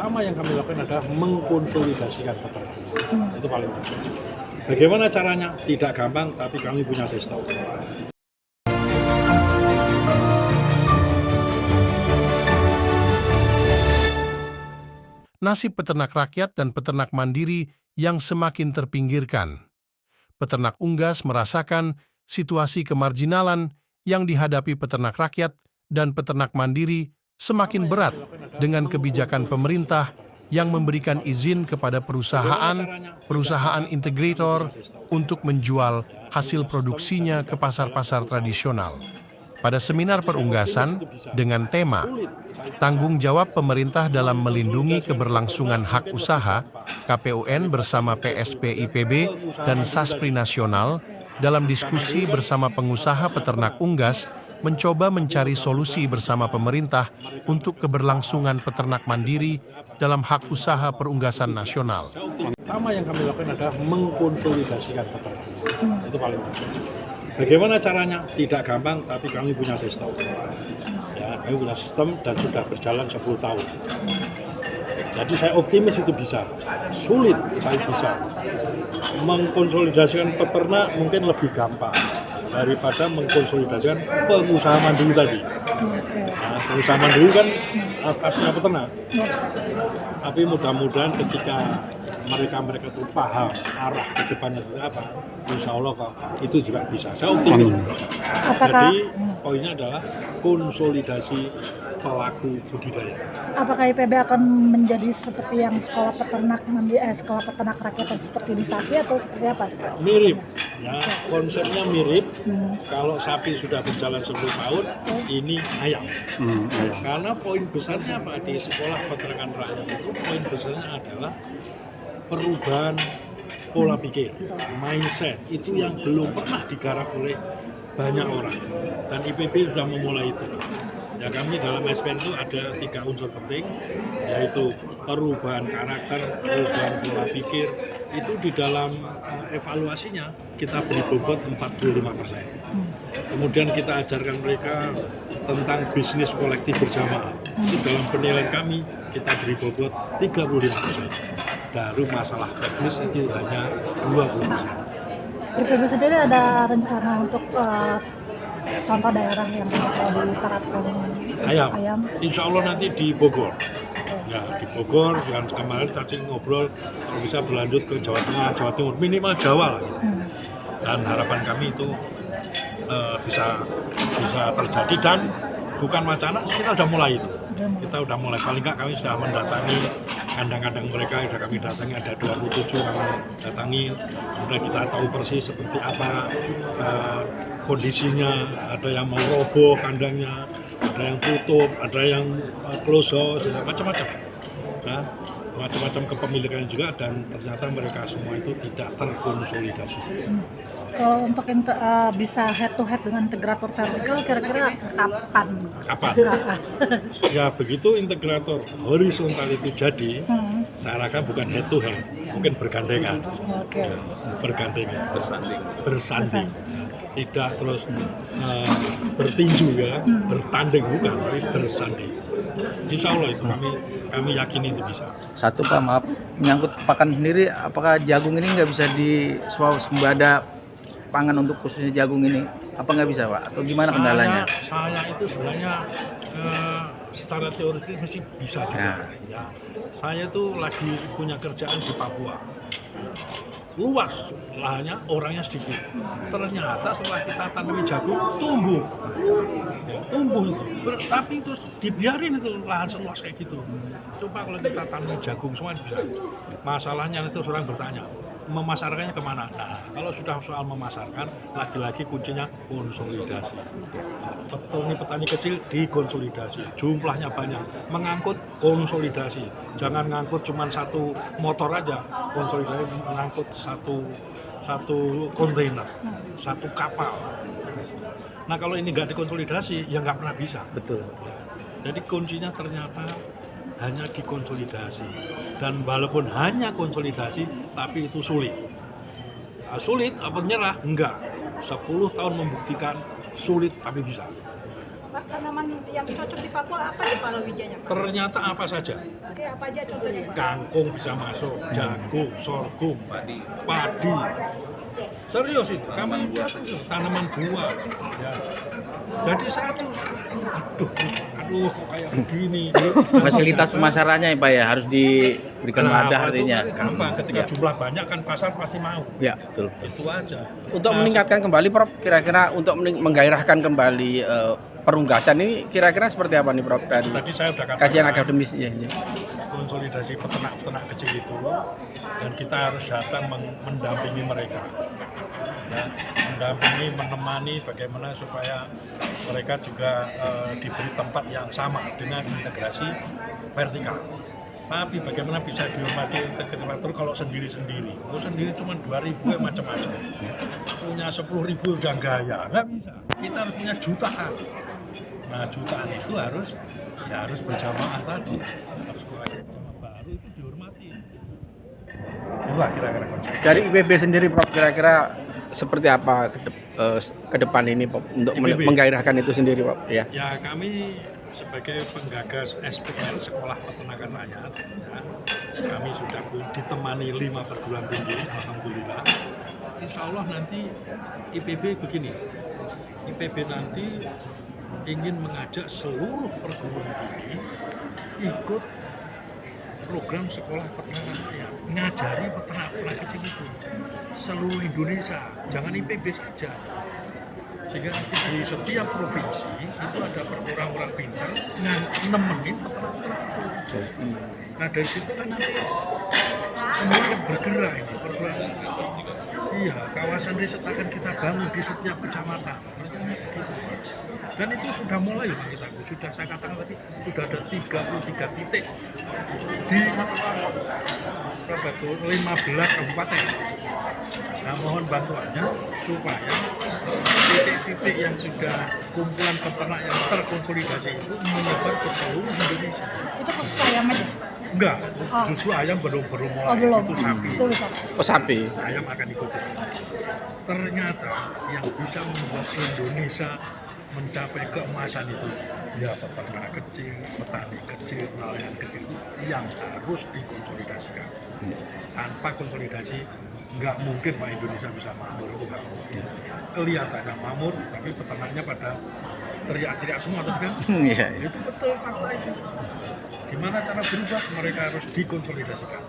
pertama yang kami lakukan adalah mengkonsolidasikan peternak. Itu paling penting. Bagaimana caranya? Tidak gampang, tapi kami punya sistem. Nasib peternak rakyat dan peternak mandiri yang semakin terpinggirkan. Peternak unggas merasakan situasi kemarginalan yang dihadapi peternak rakyat dan peternak mandiri semakin berat dengan kebijakan pemerintah yang memberikan izin kepada perusahaan integrator untuk menjual hasil produksinya ke pasar-pasar tradisional. Pada seminar perunggasan dengan tema Tanggung Jawab Pemerintah dalam Melindungi Keberlangsungan Hak Usaha, KPUN bersama PSP IPB dan Saspri Nasional dalam diskusi bersama pengusaha peternak unggas mencoba mencari solusi bersama pemerintah untuk keberlangsungan peternak mandiri dalam hak usaha perunggasan nasional. Pertama yang kami lakukan adalah mengkonsolidasikan peternak. Itu paling penting. Bagaimana caranya? Tidak gampang, tapi kami punya sistem. Ya, kami punya sistem dan sudah berjalan 10 tahun. Jadi saya optimis itu bisa. Sulit, tapi bisa. Mengkonsolidasikan peternak mungkin lebih gampang daripada mengkonsolidasikan pengusaha mandiri tadi. Nah, pengusaha mandiri kan atasnya peternak. Tapi mudah-mudahan ketika mereka itu paham arah ke depannya seperti apa, insya Allah kok itu juga bisa. Saya optimis. Jadi poinnya adalah konsolidasi pelaku budidaya. Apakah IPB akan menjadi seperti yang sekolah peternak rakyat seperti di Sapi atau seperti apa? Mirip, ya konsepnya mirip. Kalau sapi sudah berjalan 10 tahun, ini ayam. Karena poin besarnya apa di sekolah peternakan rakyat itu, poin besarnya adalah perubahan pola pikir, mindset itu yang belum pernah digarap oleh banyak orang, dan IPB sudah memulai itu. Ya, kami dalam SPN itu ada 3 unsur penting, yaitu perubahan karakter, perubahan pola pikir. Itu di dalam evaluasinya kita beri bobot 45%. Kemudian kita ajarkan mereka tentang bisnis kolektif bersama. Itu dalam penilaian kami kita beri bobot 35%. Baru masalah teknis itu hanya 20%. IPB sendiri ada rencana untuk contoh daerah yang bakal diterapkan ayam? Insya Allah nanti di Bogor. Ya, di Bogor, dan kemarin tadi ngobrol kalau bisa berlanjut ke Jawa Tengah, Jawa Timur, minimal Jawa lah. Dan harapan kami itu bisa terjadi, dan bukan wacana, kita sudah mulai itu. Kita sudah mulai, paling nggak kami sudah mendatangi kandang-kandang mereka, sudah kami datangi, ada 27 kami datangi. Sudah kita tahu persis seperti apa kondisinya, ada yang mau roboh kandangnya, ada yang tutup, ada yang close house, macam-macam. Nah, macam-macam kepemilikan juga, dan ternyata mereka semua itu tidak terkonsolidasi. Kalau untuk bisa head to head dengan integrator vertikal, kira-kira kapan? Ya, begitu integrator horizontal itu jadi, saya rasa bukan head to head, mungkin bergandengan. Okay. Ya, bergandengan, bersanding. Tidak terus bertinju ya, bertanding, bukan, tapi bersanding. Insya Allah itu kami yakini itu bisa. Satu Pak, maaf, menyangkut pakan sendiri, apakah jagung ini nggak bisa diswasembada pangan untuk khususnya jagung ini, apa nggak bisa Pak? Atau gimana kendalanya? Saya itu sebenarnya secara teoris masih bisa juga. Ya. Saya tuh lagi punya kerjaan di Papua. Luas lahannya, orangnya sedikit. Ternyata setelah kita tanami jagung, tumbuh. Ya, tumbuh itu. Tapi itu dibiarin itu lahan seluas kayak gitu. Coba kalau kita tanami jagung semua bisa. Masalahnya itu orang bertanya, memasarkannya kemana? Nah, kalau sudah soal memasarkan, lagi-lagi kuncinya konsolidasi. Petani kecil dikonsolidasi, jumlahnya banyak, mengangkut konsolidasi. Jangan ngangkut cuma satu motor aja, konsolidasi mengangkut satu kontainer, satu kapal. Nah, kalau ini nggak dikonsolidasi, ya nggak pernah bisa. Betul. Ya. Jadi kuncinya ternyata hanya dikonsolidasi, dan walaupun hanya konsolidasi tapi itu sulit. Sulit apa nyerah? Enggak. 10 tahun membuktikan sulit tapi bisa. Pak, tanaman yang cocok di Papua apa nih palawijanya, Pak? Ternyata apa saja? Oke, apa aja contohnya, Pak? Kangkung bisa masuk, jagung, sorghum, padi. Serius itu, kami buat itu, tanaman buah. Ya. Jadi satu, aduh kok kayak begini. Fasilitas pemasarannya ya Pak ya harus diberikan wadah itu artinya. gampang, ketika Ya. jumlah banyak kan pasar pasti mau. Ya, betul. Itu aja. Untuk Nah, meningkatkan kembali Prof, kira-kira untuk menggairahkan kembali perunggasan ini kira-kira seperti apa nih Prof dari tadi saya udah katakan kajian akademis ya. konsolidasi peternak-peternak kecil itu, dan kita harus datang mendampingi mereka, ya, mendampingi, menemani bagaimana supaya mereka juga diberi tempat yang sama dengan integrasi vertikal. Tapi bagaimana bisa dihormati integrator kalau sendiri-sendiri? Kalau sendiri cuma 2.000 ya macam-macam. Punya 10.000 udah gaya, nggak bisa. Kita harus punya jutaan. Nah jutaan itu harus berjamaah tadi, harus keluarga baru itu dihormati. Itulah kira-kira konsep. Dari IPB sendiri Prof kira-kira seperti apa ke depan ini Prof untuk IPB? menggairahkan itu sendiri Prof ya. Ya kami sebagai penggagas SPR Sekolah Peternakan Rakyat, ya, kami sudah ditemani 5 perguruan tinggi, alhamdulillah. Insya Allah nanti IPB begini, IPB nanti ingin mengajak seluruh perguruan tinggi ikut program Sekolah Peternakan Rakyat, ngajari peternak-peternak kecil itu seluruh Indonesia, jangan IPB saja. Sehingga nanti di setiap provinsi itu ada orang-orang pintar nemenin peternak-peternak itu. Nah dari situ kan nanti semua akan bergerak ini perguruan. Iya, kawasan riset akan kita bangun di setiap kecamatan. Rencana begitu. Dan itu sudah mulai Pak kita. Sudah saya katakan tadi sudah ada 33 titik di berapa tuh 15 kabupaten. Nah mohon bantuannya supaya titik-titik yang sudah kumpulan peternak yang terkonsolidasi itu menyebar ke seluruh Indonesia. Itu khusus ayam aja? Enggak, justru ayam belum mulai, Oh, belum. itu sapi. Itu bisa. Oh sapi. Ayam akan ikut. Ternyata yang bisa membuat Indonesia mencapai keemasan itu ya peternak kecil, petani kecil, nelayan kecil itu yang harus dikonsolidasikan. Tanpa konsolidasi nggak mungkin Pak Indonesia bisa makmur, itu nggak mungkin. Kelihatannya makmur, tapi peternaknya pada teriak-teriak semua, tapi kan Iya. itu betul fakta itu. Gimana cara berubah? Mereka harus dikonsolidasikan.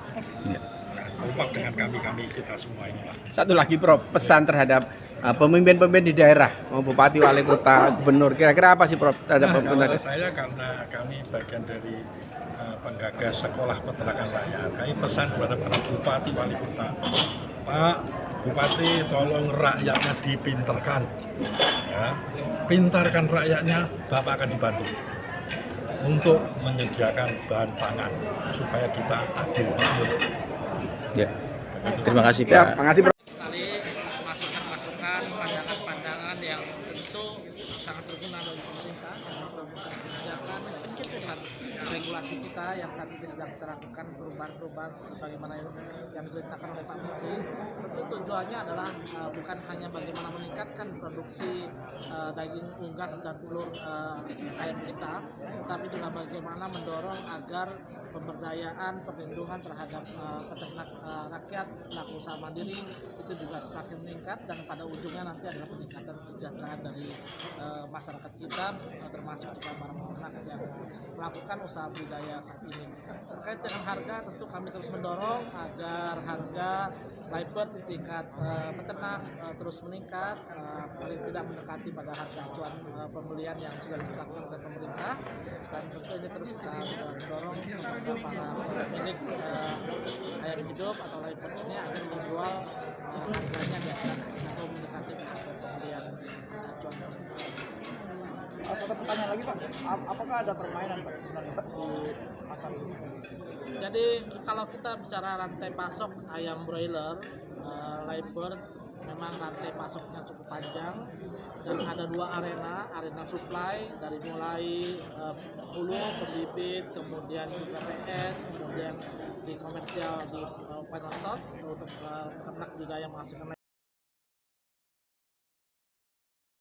Iya. Nah, kompak dengan kami kita semua inilah. Satu lagi Prof, pesan terhadap pemimpin-pemimpin di daerah, mau bupati, wali kota, gubernur, kira-kira apa sih Prof terhadap Nah, pemerintah? kalau saya karena kami bagian dari penggagas Sekolah Peternakan Rakyat, kami pesan kepada para bupati, wali kota, Pak Bupati tolong rakyatnya dipinterkan, ya. Pintarkan rakyatnya, Bapak akan dibantu untuk menyediakan bahan pangan supaya kita adil makmur. Ya. Terima kasih Siap, Pak. makasih Prof. sekali masukan-masukan, pandangan-pandangan yang tentu sangat berguna bagi pemerintah dalam kebijakan pencetusan regulasi kita yang saat ini sedang kita lakukan perubahan-perubahan sebagaimana yang diceritakan oleh Pak Menteri. Tentu tujuannya adalah bukan hanya bagaimana meningkatkan produksi daging unggas dan telur ayam kita, tetapi juga bagaimana mendorong agar pemberdayaan, perlindungan terhadap peternak rakyat, pelaku usaha mandiri itu juga semakin meningkat, dan pada ujungnya nanti adalah peningkatan kesejahteraan dari masyarakat kita, termasuk juga para peternak yang melakukan usaha budidaya saat ini. Terkait dengan harga, tentu kami terus mendorong agar harga live tingkat peternak terus meningkat, paling tidak mendekati pada harga acuan pembelian yang sudah ditetapkan oleh pemerintah, dan tentu ini terus kita mendorong para pemilik ayam hidup atau live bird ini akan dijual harganya di atas atau mendekati harga pembelian acuan pemerintah. Satu pertanyaan lagi Pak, apakah ada permainan Pak sebenarnya di pasar ini? Jadi kalau kita bicara rantai pasok ayam broiler, live bird, memang rantai pasoknya cukup panjang dan ada dua arena supply dari mulai hulu, pembibit, kemudian juga PS, kemudian di komersial di final stock untuk peternak juga yang menghasilkan